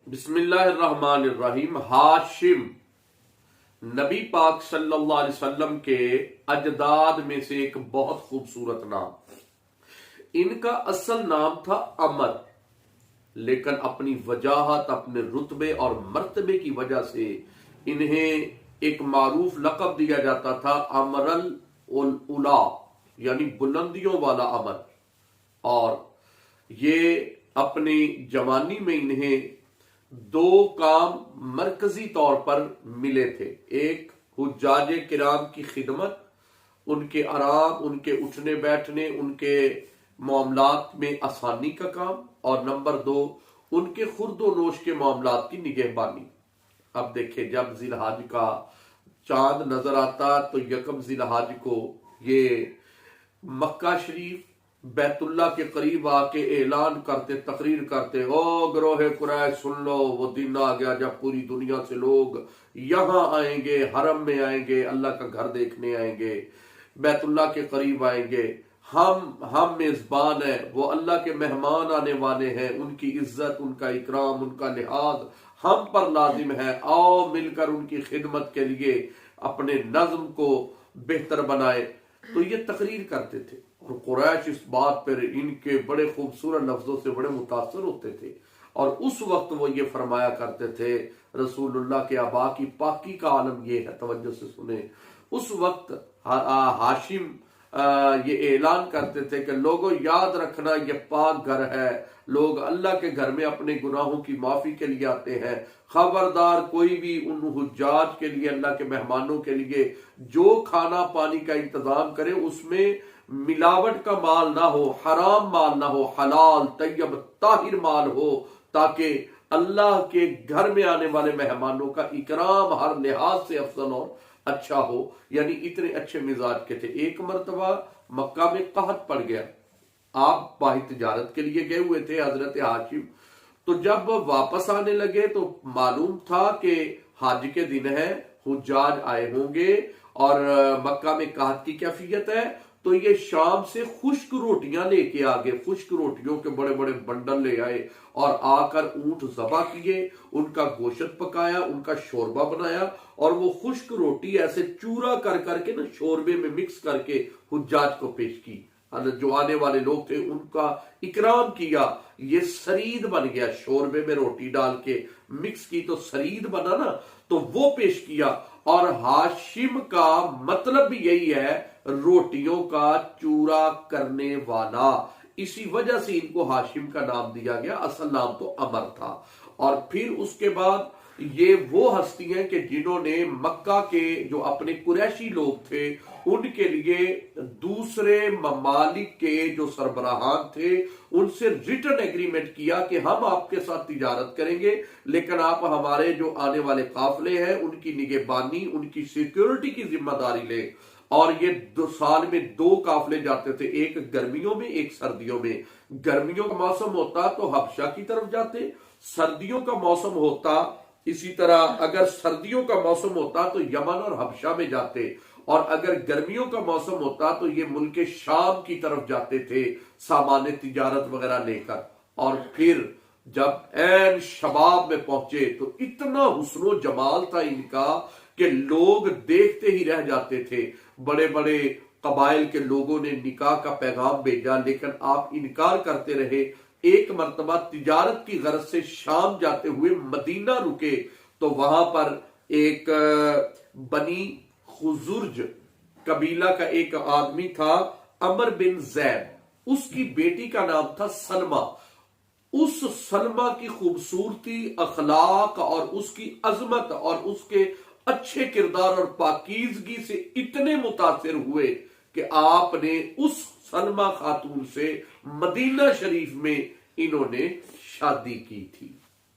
بسم اللہ الرحمن الرحیم۔ ہاشم نبی پاک صلی اللہ علیہ وسلم کے اجداد میں سے ایک بہت خوبصورت نام۔ ان کا اصل نام تھا عمر، لیکن اپنی وجاہت، اپنے رتبے اور مرتبے کی وجہ سے انہیں ایک معروف لقب دیا جاتا تھا، عمر الاولا، یعنی بلندیوں والا عمر۔ اور یہ اپنی جوانی میں انہیں دو کام مرکزی طور پر ملے تھے۔ ایک حجاج کرام کی خدمت، ان کے آرام، ان کے اٹھنے بیٹھنے، ان کے معاملات میں آسانی کا کام، اور نمبر دو ان کے خورد و نوش کے معاملات کی نگہبانی۔ اب دیکھیں، جب ذی الحج کا چاند نظر آتا تو یکم ذی الحج کو یہ مکہ شریف بیت اللہ کے قریب آ کے اعلان کرتے، تقریر کرتے، او گروہ قریش سن لو، وہ دن آ گیا جب پوری دنیا سے لوگ یہاں آئیں گے، حرم میں آئیں گے، اللہ کا گھر دیکھنے آئیں گے، بیت اللہ کے قریب آئیں گے۔ ہم میزبان ہیں، وہ اللہ کے مہمان آنے والے ہیں، ان کی عزت، ان کا اکرام، ان کا لحاظ ہم پر لازم ہے۔ آؤ مل کر ان کی خدمت کے لیے اپنے نظم کو بہتر بنائے۔ تو یہ تقریر کرتے تھے، اور قریش اس بات پر ان کے بڑے خوبصورت لفظوں سے بڑے متاثر ہوتے تھے، اور اس وقت وہ یہ فرمایا کرتے تھے، رسول اللہ کے آبا کی پاکی کا عالم یہ ہے، توجہ سے سنیں۔ اس وقت ہاشم یہ اعلان کرتے تھے کہ لوگوں یاد رکھنا، یہ پاک گھر ہے، لوگ اللہ کے گھر میں اپنے گناہوں کی معافی کے لیے آتے ہیں۔ خبردار کوئی بھی ان حجاج کے لیے، اللہ کے مہمانوں کے لیے جو کھانا پانی کا انتظام کرے اس میں ملاوٹ کا مال نہ ہو، حرام مال نہ ہو، حلال طیب طاہر مال ہو، تاکہ اللہ کے گھر میں آنے والے مہمانوں کا اکرام ہر لحاظ سے افضل اور اچھا ہو۔ یعنی اتنے اچھے مزاج کے تھے۔ ایک مرتبہ مکہ میں قحط پڑ گیا، آپ باہر تجارت کے لیے گئے ہوئے تھے حضرت ہاشم، تو جب واپس آنے لگے تو معلوم تھا کہ حج کے دن ہے، حجاج آئے ہوں گے اور مکہ میں قحط کی کیفیت ہے، تو یہ شام سے خشک روٹیاں لے کے آگے، خشک روٹیوں کے بڑے بڑے بنڈل لے آئے، اور آ کر اونٹ ذبح کیے، ان کا گوشت پکایا، ان کا شوربہ بنایا، اور وہ خشک روٹی ایسے چورا کر کر کے شوربے میں مکس کر کے حجاج کو پیش کی۔ جو آنے والے لوگ تھے ان کا اکرام کیا، یہ سرید بن گیا، شوربے میں روٹی ڈال کے مکس کی تو سرید بنا نا، تو وہ پیش کیا۔ اور ہاشم کا مطلب بھی یہی ہے، روٹیوں کا چورا کرنے والا، اسی وجہ سے ان کو ہاشم کا نام دیا گیا، اصل نام تو عمر تھا۔ اور پھر اس کے بعد یہ وہ ہستی ہیں کہ جنہوں نے مکہ کے جو اپنے قریشی لوگ تھے ان کے لیے دوسرے ممالک کے جو سربراہان تھے ان سے ریٹن ایگریمنٹ کیا کہ ہم آپ کے ساتھ تجارت کریں گے، لیکن آپ ہمارے جو آنے والے قافلے ہیں ان کی نگہبانی، ان کی سیکیورٹی کی ذمہ داری لیں۔ اور یہ سال میں دو قافلے جاتے تھے، ایک گرمیوں میں ایک سردیوں میں۔ گرمیوں کا موسم ہوتا تو حبشہ کی طرف جاتے، سردیوں کا موسم ہوتا اسی طرح، اگر سردیوں کا موسم ہوتا تو یمن اور حبشہ میں جاتے، اور اگر گرمیوں کا موسم ہوتا تو یہ ملک شام کی طرف جاتے تھے سامان تجارت وغیرہ لے کر۔ اور پھر جب عین شباب میں پہنچے تو اتنا حسن و جمال تھا ان کا کہ لوگ دیکھتے ہی رہ جاتے تھے۔ بڑے بڑے قبائل کے لوگوں نے نکاح کا پیغام بھیجا، لیکن آپ انکار کرتے رہے۔ ایک مرتبہ تجارت کی غرض سے شام جاتے ہوئے مدینہ رکے، تو وہاں پر ایک بنی خزرج قبیلہ کا ایک آدمی تھا، عمر بن زید، اس کی بیٹی کا نام تھا سلمہ۔ اس سلمہ کی خوبصورتی، اخلاق اور اس کی عظمت اور اس کے اچھے کردار اور پاکیزگی سے اتنے متاثر ہوئے کہ آپ نے اس سلمہ خاتون سے مدینہ شریف میں انہوں نے شادی کی تھی۔